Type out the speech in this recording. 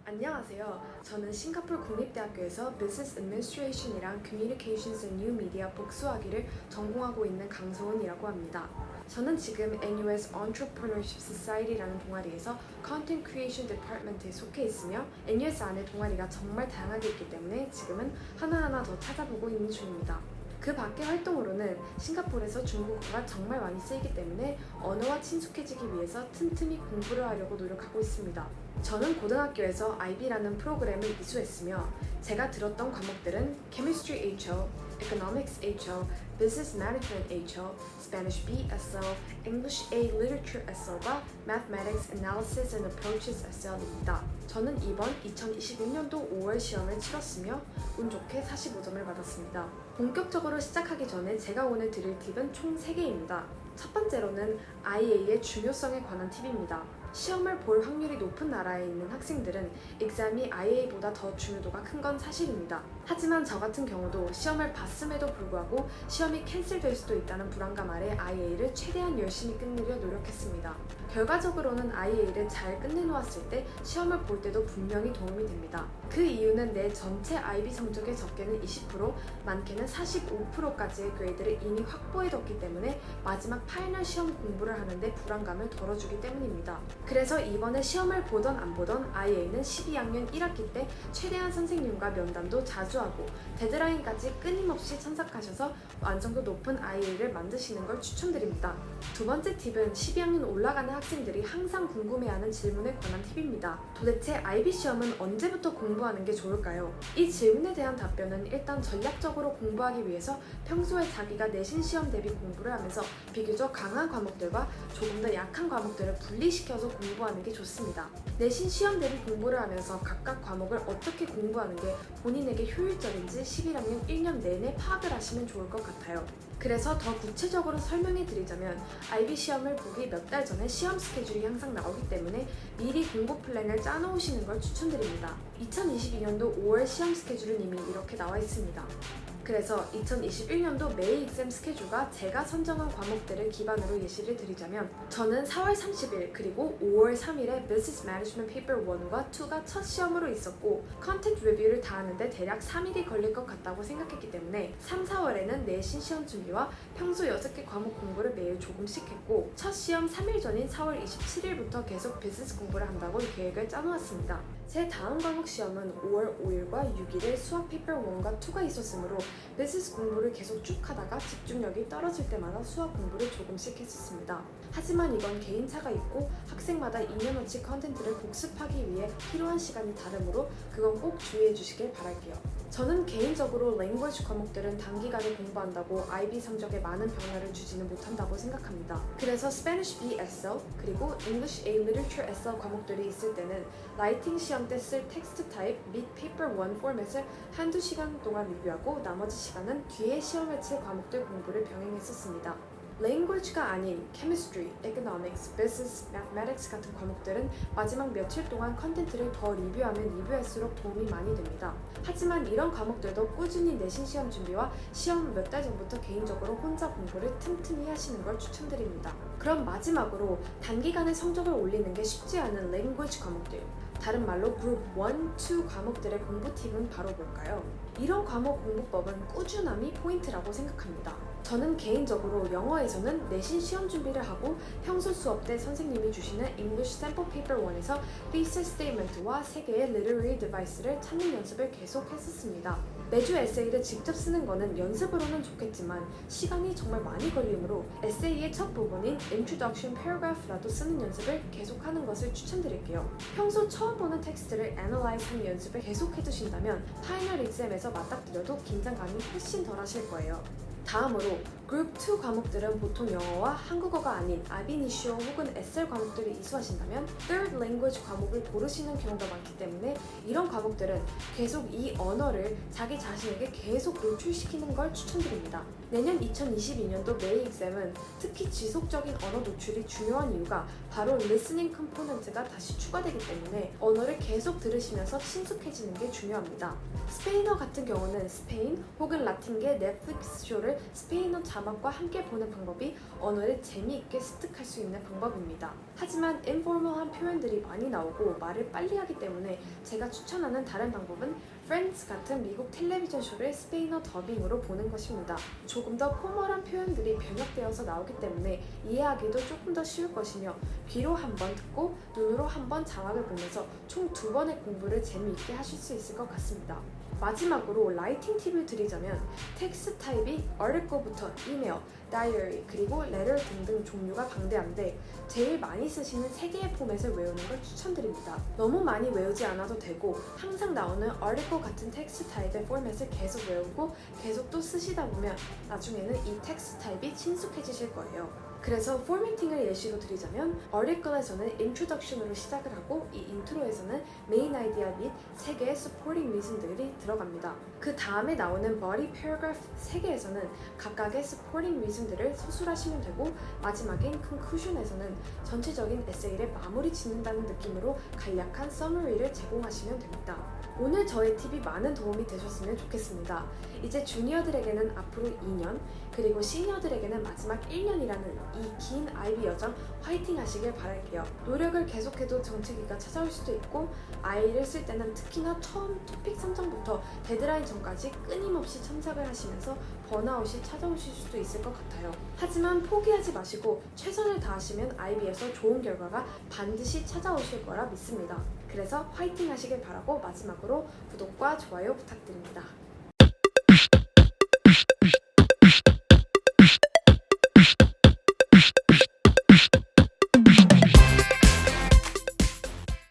안녕하세요. 저는 싱가포르 국립대학교에서 Business Administration이랑 Communications and New Media 복수학위를 전공하고 있는 강소은이라고 합니다. 저는 지금 NUS Entrepreneurship Society라는 동아리에서 Content Creation Department에 속해 있으며 NUS 안에 동아리가 정말 다양하게 있기 때문에 지금은 하나하나 더 찾아보고 있는 중입니다. 그 밖의 활동으로는 싱가포르에서 중국어가 정말 많이 쓰이기 때문에 언어와 친숙해지기 위해서 틈틈이 공부를 하려고 노력하고 있습니다. 저는 고등학교에서 IB라는 프로그램을 이수했으며 제가 들었던 과목들은 Chemistry HL, Economics HL, Business Management HL, Spanish B SL, English A Literature SL과 Mathematics Analysis and Approaches SL입니다. 저는 이번 2021년도 5월 시험을 치렀으며 운 좋게 45점을 받았습니다. 본격적으로 시작하기 전에 제가 오늘 드릴 팁은 총 3개입니다. 첫 번째로는 IA의 중요성에 관한 팁입니다. 시험을 볼 확률이 높은 나라에 있는 학생들은 exam이 IA보다 더 중요도가 큰 건 사실입니다. 하지만 저 같은 경우도 시험을 봤음에도 불구하고 시험이 캔슬될 수도 있다는 불안감 아래 IA를 최대한 열심히 끝내려 노력했습니다. 결과적으로는 IA를 잘 끝내놓았을 때 시험을 볼 때도 분명히 도움이 됩니다. 그 이유는 내 전체 IB 성적의 적게는 20%, 많게는 45%까지의 그레이드를 이미 확보해뒀기 때문에 마지막 파이널 시험 공부를 하는데 불안감을 덜어주기 때문입니다. 그래서 이번에 시험을 보던 안 보던 IA는 12학년 1학기 때 최대한 선생님과 면담도 자주 하고 데드라인까지 끊임없이 참석하셔서 완성도 높은 IA를 만드시는 걸 추천드립니다. 두 번째 팁은 12학년 올라가는 학생들이 항상 궁금해하는 질문에 관한 팁입니다. 도대체 IB 시험은 언제부터 공부하는 게 좋을까요? 이 질문에 대한 답변은 일단 전략적으로 공부하기 위해서 평소에 자기가 내신 시험 대비 공부를 하면서 비교적 강한 과목들과 조금 더 약한 과목들을 분리시켜서 공부하는 게 좋습니다. 내신 시험 대비 공부를 하면서 각각 과목을 어떻게 공부하는 게 본인에게 효율적인지 11학년 1년 내내 파악을 하시면 좋을 것 같아요. 그래서 더 구체적으로 설명해 드리자면 IB 시험을 보기 몇 달 전에 시험 스케줄이 항상 나오기 때문에 미리 공부 플랜을 짜놓으시는 걸 추천드립니다. 2022년도 5월 시험 스케줄은 이미 이렇게 나와 있습니다. 그래서 2021년도 메이 exam 스케줄과 제가 선정한 과목들을 기반으로 예시를 드리자면 저는 4월 30일 그리고 5월 3일에 Business Management Paper 1과 2가 첫 시험으로 있었고 컨텐트 리뷰를 다 하는데 대략 3일이 걸릴 것 같다고 생각했기 때문에 3, 4월에는 내신 시험 준비와 평소 6개 과목 공부를 매일 조금씩 했고 첫 시험 3일 전인 4월 27일부터 계속 비즈니스 공부를 한다고 계획을 짜놓았습니다. 제 다음 과목 시험은 5월 5일과 6일에 수학 페이퍼 1과 2가 있었으므로 비즈니스 공부를 계속 쭉 하다가 집중력이 떨어질 때마다 수학 공부를 조금씩 했었습니다. 하지만 이건 개인차가 있고 학생마다 2년어치 컨텐츠를 복습하기 위해 필요한 시간이 다르므로 그건 꼭 주의해 주시길 바랄게요. 저는 개인적으로 랭귀지 과목들은 단기간에 공부한다고 IB 성적에 많은 변화를 주지는 못한다고 생각합니다. 그래서 Spanish B SL 그리고 English A Literature SL 과목들이 있을 때는 라이팅 시험 때 쓸 텍스트 타입 및 페이퍼 1 포맷을 한두 시간 동안 리뷰하고 나머지 시간은 뒤에 시험을 칠 과목들 공부를 병행했었습니다. 랭귀지가 아닌 Chemistry, Economics, Business, Mathematics 같은 과목들은 마지막 며칠 동안 컨텐츠를 더 리뷰하면 리뷰할수록 도움이 많이 됩니다. 하지만 이런 과목들도 꾸준히 내신 시험 준비와 시험 몇 달 전부터 개인적으로 혼자 공부를 틈틈이 하시는 걸 추천드립니다. 그럼 마지막으로 단기간에 성적을 올리는 게 쉽지 않은 랭귀지 과목들, 다른 말로 그룹 1, 2 과목들의 공부 팁은 바로 뭘까요? 이런 과목 공부법은 꾸준함이 포인트라고 생각합니다. 저는 개인적으로 영어에서는 내신 시험 준비를 하고 평소 수업 때 선생님이 주시는 English Sample Paper 1에서 Thesis Statement와 3개의 Literary Device를 찾는 연습을 계속 했었습니다. 매주 에세이를 직접 쓰는 거는 연습으로는 좋겠지만 시간이 정말 많이 걸리므로 에세이의 첫 부분인 Introduction Paragraph라도 쓰는 연습을 계속하는 것을 추천드릴게요. 평소 처음 보는 텍스트를 Analyze 하는 연습을 계속 해두신다면 파이널 exam에서 맞닥뜨려도 긴장감이 훨씬 덜 하실 거예요. 다음으로 그룹 2 과목들은 보통 영어와 한국어가 아닌 아비니시오 혹은 SL 과목들을 이수하신다면 Third Language 과목을 고르시는 경우가 많기 때문에 이런 과목들은 계속 이 언어를 자기 자신에게 계속 노출시키는 걸 추천드립니다. 내년 2022년도 메이 exam은 특히 지속적인 언어 노출이 중요한 이유가 바로 listening 컴포넌트가 다시 추가되기 때문에 언어를 계속 들으시면서 친숙해지는 게 중요합니다. 스페인어 같은 경우는 스페인 혹은 라틴계 넷플릭스 쇼를 스페인어 자막 자막과 함께 보는 방법이 언어를 재미있게 습득할 수 있는 방법입니다. 하지만 informal한 표현들이 많이 나오고 말을 빨리 하기 때문에 제가 추천하는 다른 방법은 Friends 같은 미국 텔레비전 쇼를 스페인어 더빙으로 보는 것입니다. 조금 더 포멀한 표현들이 번역되어서 나오기 때문에 이해하기도 조금 더 쉬울 것이며 귀로 한 번 듣고 눈으로 한 번 자막을 보면서 총 2번의 공부를 재미있게 하실 수 있을 것 같습니다. 마지막으로 라이팅 팁을 드리자면 텍스트 타입이 article부터 이메일, 다이어리, 그리고 letter 등등 종류가 방대한데 제일 많이 쓰시는 3개의 포맷을 외우는 걸 추천드립니다. 너무 많이 외우지 않아도 되고 항상 나오는 article 같은 텍스트 타입의 포맷을 계속 외우고 계속 또 쓰시다 보면 나중에는 이 텍스트 타입이 친숙해지실 거예요. 그래서 포매팅을 예시로 드리자면 article에서는 introduction으로 시작을 하고 이 인트로에서는 main idea 및 3개의 supporting reason들이 들어갑니다. 그 다음에 나오는 body paragraph 3개에서는 각각의 supporting reason들을 서술하시면 되고 마지막인 conclusion에서는 전체적인 에세이를 마무리 짓는다는 느낌으로 간략한 summary를 제공하시면 됩니다. 오늘 저의 팁이 많은 도움이 되셨으면 좋겠습니다. 이제 주니어들에게는 앞으로 2년, 그리고 시니어들에게는 마지막 1년이라는 이 긴 IB 여정 화이팅 하시길 바랄게요. 노력을 계속해도 정체기가 찾아올 수도 있고 IE를 쓸 때는 특히나 처음 토픽 선정부터 데드라인 전까지 끊임없이 첨삭을 하시면서 번아웃이 찾아오실 수도 있을 것 같아요. 하지만 포기하지 마시고 최선을 다하시면 IB에서 좋은 결과가 반드시 찾아오실 거라 믿습니다. 그래서 화이팅 하시길 바라고 마지막으로 구독과 좋아요 부탁드립니다.